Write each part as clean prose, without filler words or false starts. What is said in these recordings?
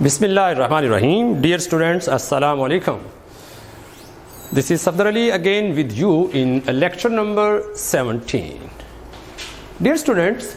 Bismillahirrahmanirrahim. Dear students, Assalamu alaikum. This is Safdar Ali again with you in lecture number 17. Dear students,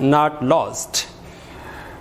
not lost,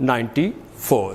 94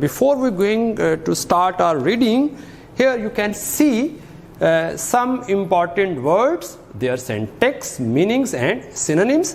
before we going to start our reading, here you can see some important words, their syntax, meanings and synonyms.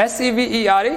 SEVERE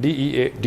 DEAD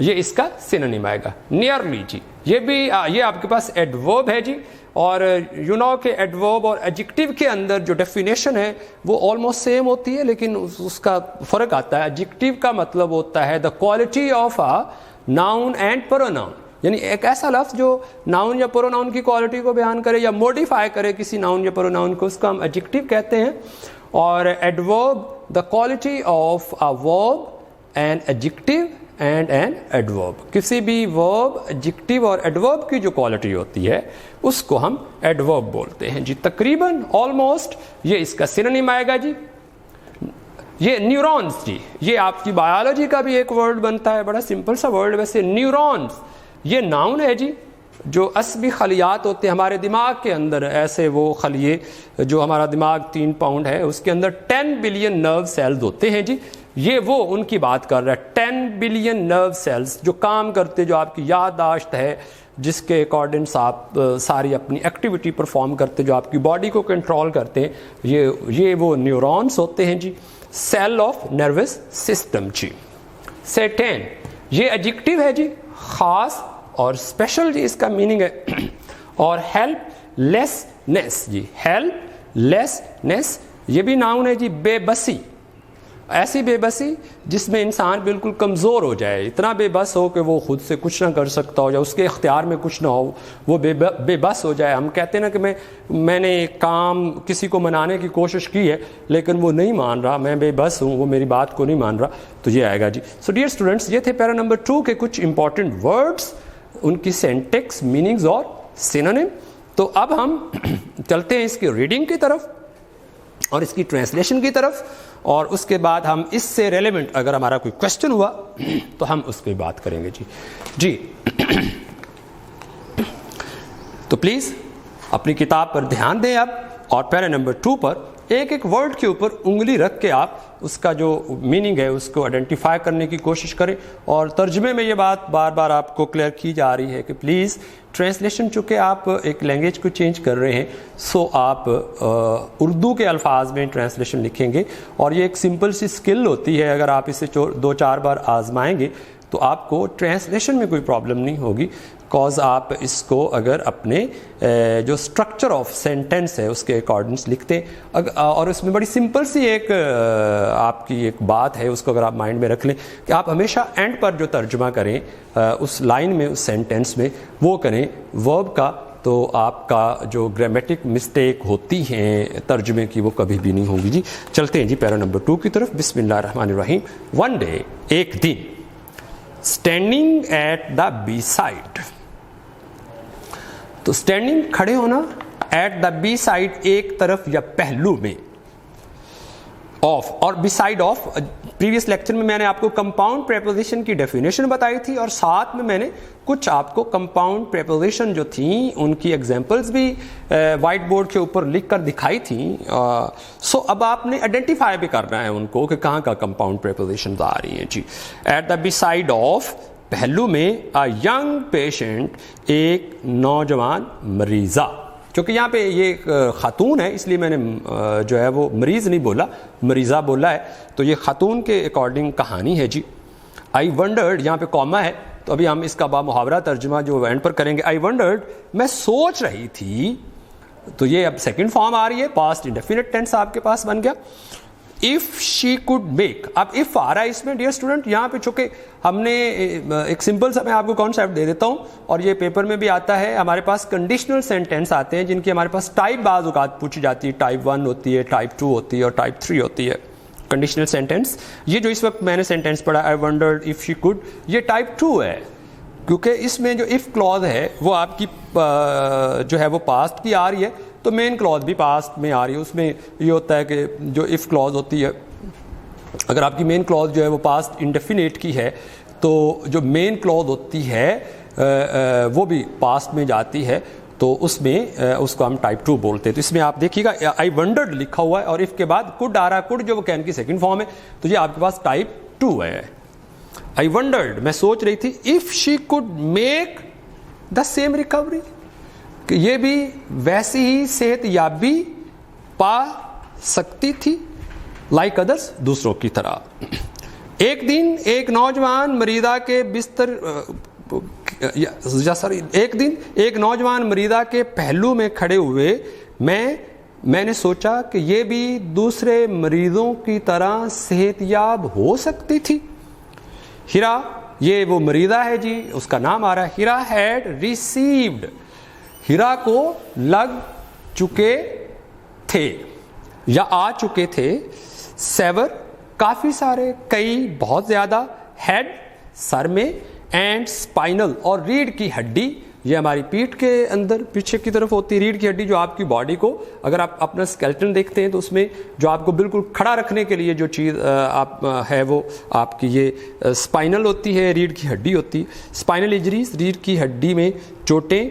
یہ اس کا synonym آئے گا. Nearly جی یہ آپ کے پاس adverb ہے جی, اور you know کہ adverb اور ایڈجیکٹیو کے اندر جو ڈیفینیشن ہے وہ آلموسٹ سیم ہوتی ہے, لیکن اس کا فرق آتا ہے. ایڈجیکٹیو کا مطلب ہوتا ہے the quality of a noun and pronoun, یعنی ایک ایسا لفظ جو ناؤن یا پروناؤن کی کوالٹی کو بیان کرے یا موڈیفائی کرے کسی ناؤن یا پروناؤن کو, اس کو ہم ایڈجیکٹیو کہتے ہیں. اور adverb the quality of a verb and adjective and an adverb, کسی بھی ورب, ایڈجیکٹیو اور ایڈورب کی جو کوالٹی ہوتی ہے اس کو ہم ایڈورب بولتے ہیں جی. تقریباً آلموسٹ یہ اس کا سینونیم آئے گا جی. یہ نیورونز جی, یہ آپ کی بایولوجی کا بھی ایک ورڈ بنتا ہے, بڑا سمپل سا ورڈ ویسے. نیورونز یہ ناؤن ہے جی, جو عصبی خلیات ہوتے ہیں ہمارے دماغ کے اندر, ایسے وہ خلیے جو ہمارا دماغ 3 پاؤنڈ ہے اس کے اندر 10 بلین نرو سیلز ہوتے ہیں جی. یہ وہ ان کی بات کر رہا ہے, 10 بلین نرو سیلز جو کام کرتے, جو آپ کی یادداشت ہے, جس کے اکارڈنگس آپ ساری اپنی ایکٹیویٹی پرفارم کرتے, جو آپ کی باڈی کو کنٹرول کرتے ہیں, یہ وہ نیورونز ہوتے ہیں جی. سیل آف نروس سسٹم جی. سیٹین یہ ایڈجیکٹیو ہے جی, خاص اور اسپیشل جی اس کا میننگ ہے. اور ہیلپ لیسنیس جی, ہیلپ لیسنیس یہ بھی ناؤن ہے جی. بے بسی, ایسی بے بسی جس میں انسان بالکل کمزور ہو جائے, اتنا بے بس ہو کہ وہ خود سے کچھ نہ کر سکتا ہو, یا اس کے اختیار میں کچھ نہ ہو, وہ بے بس ہو جائے. ہم کہتے ہیں نا کہ میں نے ایک کام کسی کو منانے کی کوشش کی ہے لیکن وہ نہیں مان رہا, میں بے بس ہوں, وہ میری بات کو نہیں مان رہا, تو یہ آئے گا جی. سو ڈیئر اسٹوڈنٹس, یہ تھے پیرا نمبر 2 کے کچھ امپورٹنٹ ورڈس, ان کی سینٹیکس, میننگز اور سینونیم. تو اب ہم چلتے ہیں اس کی ریڈنگ کی طرف اور اس کی ٹرانسلیشن کی طرف, اور اس کے بعد ہم اس سے ریلیونٹ اگر ہمارا کوئی کوشچن ہوا تو ہم اس پہ بات کریں گے جی. تو پلیز اپنی کتاب پر دھیان دیں اب, اور پیرا نمبر 2 پر ایک ایک ورڈ کے اوپر انگلی رکھ کے آپ اس کا جو میننگ ہے اس کو آئیڈینٹیفائی کرنے کی کوشش کریں. اور ترجمے میں یہ بات بار بار آپ کو کلیئر کی جا رہی ہے کہ پلیز ٹرانسلیشن, چونکہ آپ ایک لینگویج کو چینج کر رہے ہیں, سو آپ اردو کے الفاظ میں ٹرانسلیشن لکھیں گے, اور یہ ایک سمپل سی اسکل ہوتی ہے. اگر آپ اسے 2-4 بار آزمائیں گے تو آپ کو ٹرانسلیشن میں کوئی پرابلم نہیں ہوگی, کاز آپ اس کو اگر اپنے جو اسٹرکچر آف سینٹینس ہے اس کے اکارڈنگس لکھتے, اور اس میں بڑی سمپل سی ایک آپ کی ایک بات ہے, اس کو اگر آپ مائنڈ میں رکھ لیں کہ آپ ہمیشہ اینڈ پر جو ترجمہ کریں اس لائن میں, اس سینٹینس میں, وہ کریں ورب کا, تو آپ کا جو گرامیٹک مسٹیک ہوتی ہیں ترجمے کی وہ کبھی بھی نہیں ہوگی جی. چلتے ہیں جی پیرا نمبر 2 کی طرف. بسم اللہ الرحمن الرحیم. ون ڈے, ایک دن, standing at the beside. تو اسٹینڈنگ کھڑے ہونا, ایٹ دا بی سائڈ ایک طرف یا پہلو میں, آف اور beside off. Previous lecture میں نے آپ کو کمپاؤنڈ پریپوزیشن کی ڈیفینیشن بتائی تھی, اور ساتھ میں نے کچھ آپ کو کمپاؤنڈ پریپوزیشن جو تھیں ان کی ایگزامپلس بھی وائٹ بورڈ کے اوپر لکھ کر دکھائی تھیں. سو اب آپ نے آئیڈینٹیفائی بھی کرنا ہے ان کو کہ کہاں کا کمپاؤنڈ پریپوزیشنز آ رہی ہیں جی. At the beside of, پہلو میں, a young patient, ایک نوجوان مریضہ. چونکہ یہاں پہ یہ خاتون ہے اس لیے میں نے جو ہے وہ مریض نہیں بولا, مریضہ بولا ہے, تو یہ خاتون کے اکارڈنگ کہانی ہے جی. آئی ونڈرڈ, یہاں پہ کوما ہے تو ابھی ہم اس کا محاورہ ترجمہ جو اینڈ پر کریں گے. آئی ونڈرڈ, میں سوچ رہی تھی, تو یہ اب سیکنڈ فارم آ رہی ہے, پاسٹ انڈیفینٹ ٹینس آپ کے پاس بن گیا. if she could make, اب if آ رہا ہے اس میں ڈیئر اسٹوڈنٹ, یہاں پہ چونکہ ہم نے ایک سمپل سا میں آپ کو کانسیپٹ دے دیتا ہوں, اور یہ پیپر میں بھی آتا ہے, ہمارے پاس کنڈیشنل سینٹینس آتے ہیں جن کی ہمارے پاس ٹائپ بعض اوقات پوچھی جاتی ہے. ٹائپ 1 ہوتی ہے, ٹائپ 2 ہوتی ہے, اور ٹائپ 3 ہوتی ہے. کنڈیشنل سینٹینس, یہ جو اس وقت میں نے سینٹینس پڑھا, I wondered if she could, یہ ٹائپ 2 ہے, کیونکہ اس میں جو if کلوز ہے وہ آپ کی جو ہے وہ پاسٹ کی آ رہی ہے, تو مین کلوز بھی پاسٹ میں آ رہی ہے. اس میں یہ ہوتا ہے کہ جو if کلوز ہوتی ہے, اگر آپ کی مین کلوز جو ہے وہ پاسٹ انڈیفینیٹ کی ہے, تو جو مین کلوز ہوتی ہے وہ بھی پاسٹ میں جاتی ہے, تو اس میں اس کو ہم ٹائپ 2 بولتے ہیں. تو اس میں آپ دیکھیے گا آئی ونڈرڈ لکھا ہوا ہے, اور if کے بعد could آ رہا ہے, could جو وہ کین کی سیکنڈ فارم ہے, تو یہ آپ کے پاس ٹائپ 2 ہے. آئی ونڈرڈ, میں سوچ رہی تھی, if she could make the same recovery, کہ یہ بھی ویسی ہی صحت یابی پا سکتی تھی, لائک ادرس, دوسروں کی طرح. ایک دن ایک نوجوان مریضہ کے بستر ایک دن ایک نوجوان مریضہ کے پہلو میں کھڑے ہوئے میں نے سوچا کہ یہ بھی دوسرے مریضوں کی طرح صحت یاب ہو سکتی تھی. ہیرا یہ وہ مریضہ ہے جی, اس کا نام آ رہا ہے ہیرا ہیڈ ریسیوڈ. ہیرا کو لگ چکے تھے یا آ چکے تھے, سیور کافی سارے, کئی بہت زیادہ, ہیڈ سر میں, اینڈ اسپائنل اور ریڑھ کی ہڈی, یہ ہماری پیٹھ کے اندر پیچھے کی طرف ہوتی ہے ریڑھ کی ہڈی, جو آپ کی باڈی کو, اگر آپ اپنا اسکیلٹن دیکھتے ہیں تو اس میں جو آپ کو بالکل کھڑا رکھنے کے لیے جو چیز آپ ہے وہ آپ کی یہ اسپائنل ہوتی ہے, ریڑھ کی ہڈی ہوتی. اسپائنل انجریز, ریڑھ کی ہڈی میں چوٹیں.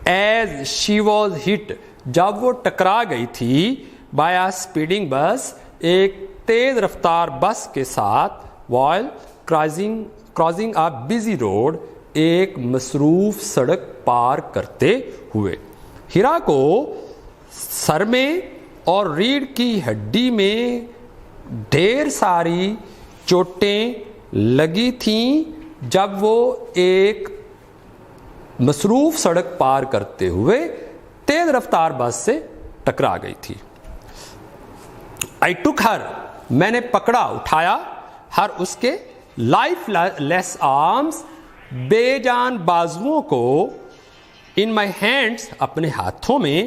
ایز شی واز ہٹ, جب وہ ٹکرا گئی تھی, بائی اے اسپیڈنگ بس, ایک تیز رفتار بس کے ساتھ, while crossing a busy road, ایک مصروف سڑک پار کرتے ہوئے. ہیرا کو سر میں اور ریڑھ کی ہڈی میں ڈھیر ساری چوٹیں لگی تھیں جب وہ ایک مصروف سڑک پار کرتے ہوئے تیز رفتار بس سے ٹکرا گئی تھی. I took her, میں نے پکڑا, اٹھایا, ہر اس کے لائف لیس آرمز, بے جان بازوؤں کو, in my hands, اپنے ہاتھوں میں,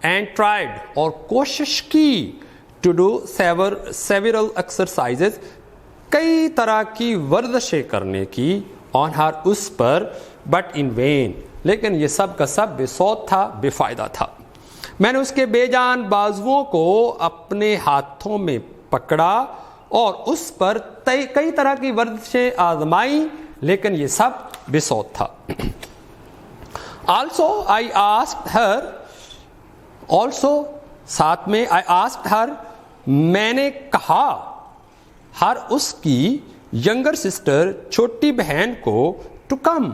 and tried, اور کوشش کی, to do several exercises, کئی طرح کی ورزشیں کرنے کی, on her, us per, but in vain, لیکن یہ سب کا سب بے سود تھا, بے فائدہ تھا. میں نے اس کے بے جان بازوؤں کو اپنے ہاتھوں میں پکڑا اور اس پر کئی طرح کی ورزشیں آزمائیں, لیکن یہ سب بے سود تھا. also I asked her, also ساتھ میں I asked her, میں نے کہا, ہر اس کی younger sister, چھوٹی بہن کو, to come,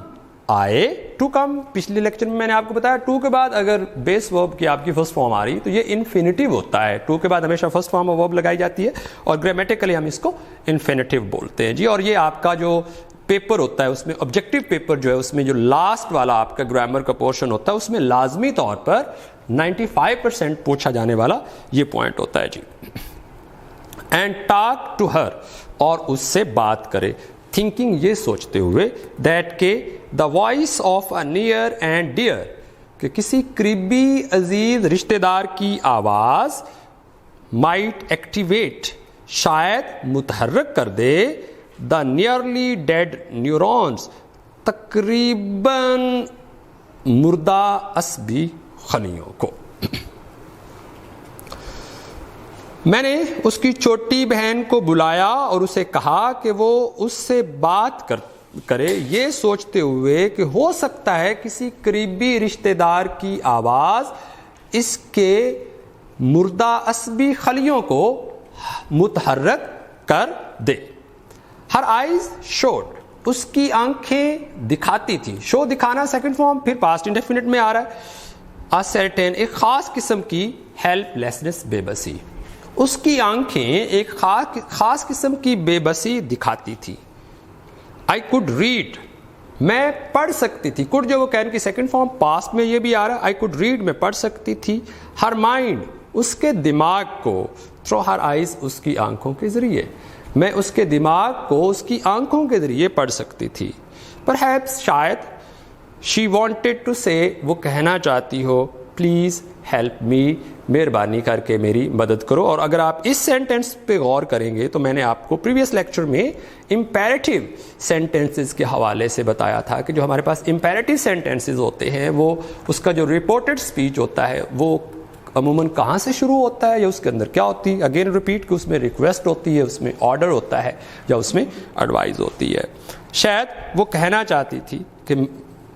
آئے, ٹو کم. پچھلے لیکچر میں نے آپ کو بتایا ٹو کے بعد اگر بیس ورب کی آپ کی فرسٹ فارم آ رہی تو یہ انفینیٹیو ہوتا ہے. ٹو کے بعد ہمیشہ فرسٹ فارم ورب لگائی جاتی ہے اور گرامیٹیکلی ہم اس کو انفینیٹیو بولتے ہیں جی. اور یہ آپ کا جو پیپر ہوتا ہے اس میں آبجیکٹیو پیپر جو ہے اس میں جو لاسٹ والا آپ کا گرامر کا پورشن ہوتا ہے اس میں لازمی طور پر 95% پوچھا جانے والا یہ پوائنٹ ہوتا ہے جی. اینڈ ٹاک ٹو ہر, اور اس سے بات کرے, تھنکنگ یہ سوچتے ہوئے, دیٹ کہ the voice of a near and dear, کہ کسی قریبی عزیز رشتہ دار کی آواز, مائٹ ایکٹیویٹ, شاید متحرک کر دے, دا نیئرلی ڈیڈ نیورونز, تقریباً مردہ عصبی خلیوں کو. میں نے اس کی چھوٹی بہن کو بلایا اور اسے کہا کہ وہ اس سے بات کرے, یہ سوچتے ہوئے کہ ہو سکتا ہے کسی قریبی رشتہ دار کی آواز اس کے مردہ عصبی خلیوں کو متحرک کر دے. ہر آئیز شوڈ, اس کی آنکھیں دکھاتی تھی. شو دکھانا سیکنڈ فارم, پھر پاسٹ انڈیفینٹ میں آ رہا ہے. a certain, ایک خاص قسم کی ہیلپ لیسنس, بے بسی. اس کی آنکھیں ایک خاص قسم کی بے بسی دکھاتی تھی. I could read, میں پڑھ سکتی تھی. could جو وہ کہنے کی سیکنڈ فارم پاسٹ میں یہ بھی آ رہا ہے. I could read, میں پڑھ سکتی تھی. her mind, اس کے دماغ کو, through her eyes, اس کی آنکھوں کے ذریعے, میں اس کے دماغ کو اس کی آنکھوں کے ذریعے پڑھ سکتی تھی. perhaps, شاید, she wanted to say, وہ کہنا چاہتی ہو, please help me, مہربانی کر کے میری مدد کرو. اور اگر آپ اس سینٹینس پہ غور کریں گے تو میں نے آپ کو پریویس لیکچر میں امپیریٹیو سینٹینسز کے حوالے سے بتایا تھا کہ جو ہمارے پاس امپیریٹیو سینٹینسز ہوتے ہیں وہ اس کا جو رپورٹڈ اسپیچ ہوتا ہے وہ عموماً کہاں سے شروع ہوتا ہے یا اس کے اندر کیا ہوتی ہے. اگین ریپیٹ کہ اس میں ریکویسٹ ہوتی ہے, اس میں آرڈر ہوتا ہے یا اس میں ایڈوائز ہوتی ہے. شاید وہ کہنا چاہتی تھی کہ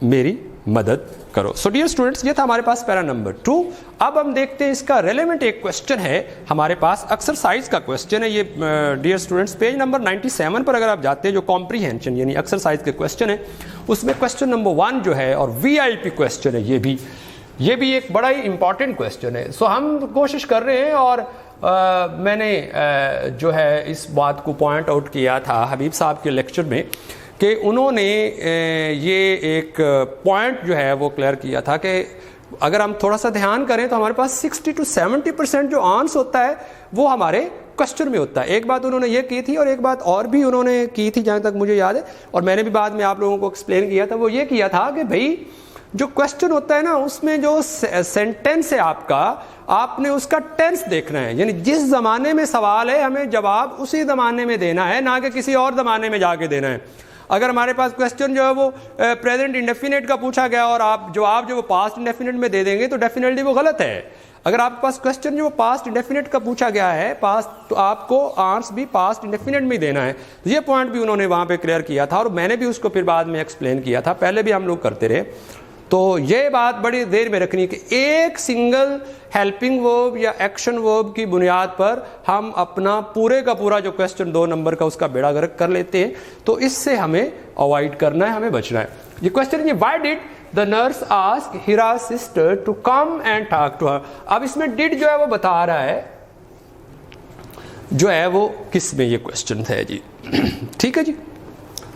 میری مدد کرو. سو ڈیئر اسٹوڈنٹس, یہ تھا ہمارے پاس پیرا نمبر 2. اب ہم دیکھتے ہیں اس کا ریلیونٹ ایک کوشچن ہے ہمارے پاس, ایکسرسائز کا کوشچن ہے یہ. ڈیئر اسٹوڈنٹس, پیج نمبر 97 پر اگر آپ جاتے ہیں جو کمپریہنشن یعنی ایکسرسائز کے کوشچن ہے اس میں کوشچن نمبر 1 جو ہے اور VIP کوشچن ہے, یہ بھی ایک بڑا ہی امپورٹنٹ کوشچن ہے. سو ہم کوشش کر رہے ہیں اور میں نے جو ہے اس بات کو پوائنٹ آؤٹ کیا تھا حبیب صاحب کے لیکچر میں کہ انہوں نے یہ ایک پوائنٹ جو ہے وہ کلیئر کیا تھا کہ اگر ہم تھوڑا سا دھیان کریں تو ہمارے پاس 60 to 70% جو آنسر ہوتا ہے وہ ہمارے کوشچن میں ہوتا ہے. ایک بات انہوں نے یہ کی تھی اور ایک بات اور بھی انہوں نے کی تھی جہاں تک مجھے یاد ہے, اور میں نے بھی بعد میں آپ لوگوں کو ایکسپلین کیا تھا, وہ یہ کیا تھا کہ بھائی جو کوشچن ہوتا ہے نا اس میں جو سینٹینس ہے آپ نے اس کا ٹینس دیکھنا ہے, یعنی جس زمانے میں سوال ہے ہمیں جواب اسی زمانے میں دینا ہے, نہ کہ کسی اور زمانے میں جا کے دینا ہے. اگر ہمارے پاس کوشچن جو ہے وہ پریزنٹ انڈیفینٹ کا پوچھا گیا اور آپ جواب جو وہ پاسٹ انڈیفینٹ میں دے دیں گے تو ڈیفینیٹلی وہ غلط ہے. اگر آپ کے پاس کوشچن جو وہ پاسٹ انڈیفینٹ کا پوچھا گیا ہے تو آپ کو آنسر بھی پاسٹ انڈیفینٹ میں ہی دینا ہے. یہ پوائنٹ بھی انہوں نے وہاں پہ کلیئر کیا تھا اور میں نے بھی اس کو پھر بعد میں ایکسپلین کیا تھا, پہلے بھی ہم لوگ کرتے رہے. تو یہ بات بڑی دیر میں رکھنی کہ ایک سنگل ہیلپنگ ورب یا ایکشن ورب کی بنیاد پر ہم اپنا پورے کا پورا جو کوشچن 2 نمبر کا اس کا بیڑا غرق کر لیتے ہیں, تو اس سے ہمیں اوائڈ کرنا ہے, ہمیں بچنا ہے. یہ کوشچن ہے why did the nurse asked Hira's sister to come and talk to her. اب اس میں did جو ہے وہ بتا رہا ہے جو ہے وہ کس میں یہ کوشچن تھا جی. ٹھیک ہے جی,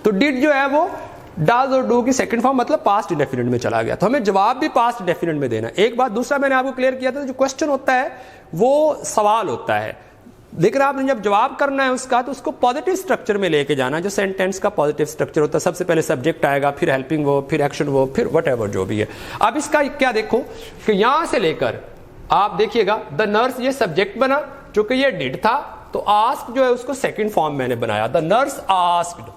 تو did جو ہے وہ ڈاز اور ڈو کی سیکنڈ فارم مطلب پاسٹ انڈیفینٹ میں چلا گیا, تو ہمیں جواب بھی پاسٹ انڈیفینٹ میں دینا ہے. ایک بات دوسرا میں نے آپ کو کلیئر کیا تھا, جو کوشچن ہوتا ہے وہ سوال ہوتا ہے, لیکن آپ نے جب جواب کرنا ہے اس کا تو اس کو پازیٹیو سٹرکچر میں لے کے جانا, جو سینٹینس کا پازیٹیو سٹرکچر ہوتا ہے. سب سے پہلے سبجیکٹ آئے گا, پھر ہیلپنگ ورب, پھر ایکشن ورب, پھر وٹ ایور جو بھی ہے. اب اس کا کیا دیکھو کہ یہاں سے لے کر آپ دیکھیے گا دا نرس یہ سبجیکٹ بنا, چونکہ یہ ڈیڈ تھا تو آسک جو ہے اس کو سیکنڈ فارم میں نے بنایا. The nurse asked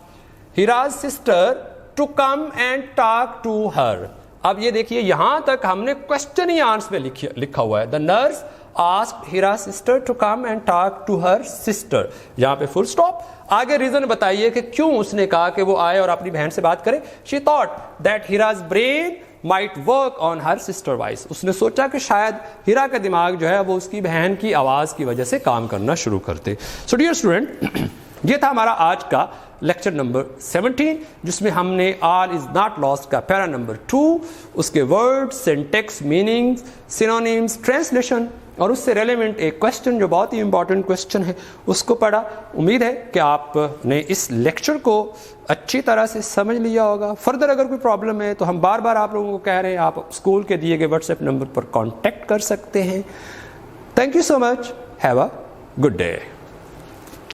her sister to come and talk to her. اب یہ دیکھیے یہاں تک ہم نے کوشچن ہی آنسر میں لکھا ہوا ہے, the nurse asked Hira's sister to come and talk to her sister. یہاں پہ فل سٹاپ. آگے ریزن بتائیے کہ کیوں اس نے کہا کہ وہ آئے اور اپنی بہن سے بات کرے. She thought that Hira's brain might work on her sister voice. اس نے سوچا کہ شاید ہیرا کا دماغ جو ہے وہ اس کی بہن کی آواز کی وجہ سے کام کرنا شروع کرتے. So dear student, یہ تھا ہمارا آج کا لیکچر نمبر 17 جس میں ہم نے آل از ناٹ لاسٹ کا پیرا نمبر 2, اس کے word, syntax, meaning, synonyms, translation اور اس سے ریلیونٹ ایک کوشچن جو بہت ہی امپورٹنٹ کوشچن ہے اس کو پڑھا. امید ہے کہ آپ نے اس لیکچر کو اچھی طرح سے سمجھ لیا ہوگا. فردر اگر کوئی پرابلم ہے تو ہم بار بار آپ لوگوں کو کہہ رہے ہیں آپ اسکول کے دیے گئے واٹس ایپ نمبر پر کانٹیکٹ کر سکتے ہیں. Thank you so much. Have a good day.